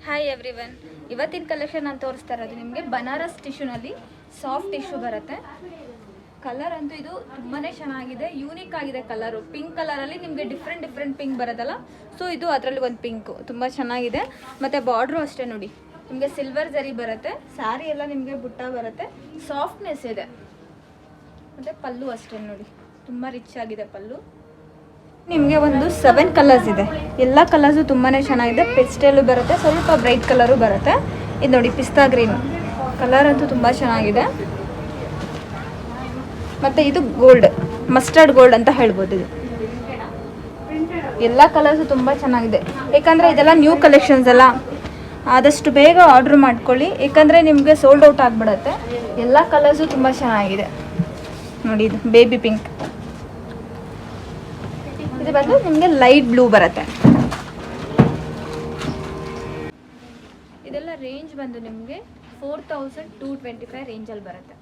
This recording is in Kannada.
ಹಾಯ್ ಎವ್ರಿವನ್, ಇವತ್ತಿನ ಕಲೆಕ್ಷನ್ ನಾನು ತೋರಿಸ್ತಾ ಇರೋದು ನಿಮಗೆ ಬನಾರಸ್ ಟಿಶ್ಯೂನಲ್ಲಿ ಸಾಫ್ಟ್ ಟಿಶ್ಯೂ ಬರುತ್ತೆ. ಕಲರ್ ಅಂತೂ ಇದು ತುಂಬಾ ಚೆನ್ನಾಗಿದೆ, ಯೂನಿಕ್ ಆಗಿದೆ ಕಲರು. ಪಿಂಕ್ ಕಲರಲ್ಲಿ ನಿಮಗೆ ಡಿಫ್ರೆಂಟ್ ಪಿಂಕ್ ಬರೋದಲ್ಲ, ಸೊ ಇದು ಅದರಲ್ಲಿ ಒಂದು ಪಿಂಕು ತುಂಬ ಚೆನ್ನಾಗಿದೆ. ಮತ್ತು ಬಾರ್ಡ್ರು ಅಷ್ಟೇ ನೋಡಿ, ನಿಮಗೆ ಸಿಲ್ವರ್ ಜರಿ ಬರುತ್ತೆ. ಸ್ಯಾರಿ ಎಲ್ಲ ನಿಮಗೆ ಬುಟ್ಟ ಬರುತ್ತೆ, ಸಾಫ್ಟ್ನೆಸ್ ಇದೆ. ಮತ್ತು ಪಲ್ಲು ಅಷ್ಟೇ ನೋಡಿ, ತುಂಬ ರಿಚ್ ಆಗಿದೆ ಪಲ್ಲು. ನಿಮಗೆ ಒಂದು 7 ಕಲರ್ಸ್ ಇದೆ, ಎಲ್ಲ ಕಲರ್ಸು ತುಂಬಾ ಚೆನ್ನಾಗಿದೆ. ಪೆಸ್ಟೆಲ್ಲು ಬರುತ್ತೆ, ಸ್ವಲ್ಪ ಬ್ರೈಟ್ ಕಲರು ಬರುತ್ತೆ. ಇದು ನೋಡಿ ಪಿಸ್ತಾ ಗ್ರೀನ್ ಕಲರ್ ಅಂತೂ ತುಂಬ ಚೆನ್ನಾಗಿದೆ. ಮತ್ತು ಇದು ಗೋಲ್ಡ್, ಮಸ್ಟರ್ಡ್ ಗೋಲ್ಡ್ ಅಂತ ಹೇಳ್ಬೋದು. ಇದು ಎಲ್ಲ ಕಲರ್ಸು ತುಂಬ ಚೆನ್ನಾಗಿದೆ, ಏಕೆಂದರೆ ಇದೆಲ್ಲ ನ್ಯೂ ಕಲೆಕ್ಷನ್ಸ್ ಅಲ್ಲ. ಆದಷ್ಟು ಬೇಗ ಆರ್ಡ್ರ್ ಮಾಡ್ಕೊಳ್ಳಿ, ಏಕೆಂದರೆ ನಿಮಗೆ ಸೋಲ್ಡ್ ಔಟ್ ಆಗಿಬಿಡುತ್ತೆ. ಎಲ್ಲ ಕಲರ್ಸು ತುಂಬ ಚೆನ್ನಾಗಿದೆ ನೋಡಿ. ಇದು ಬೇಬಿ ಪಿಂಕ್, ಇದು ಬಂದು ನಿಮಗೆ ಲೈಟ್ ಬ್ಲೂ ಬರುತ್ತೆ. ಇದೆಲ್ಲ ರೇಂಜ್ ಬಂದು ನಿಮಗೆ 4225 ರೇಂಜಲ್ಲಿ ಬರುತ್ತೆ.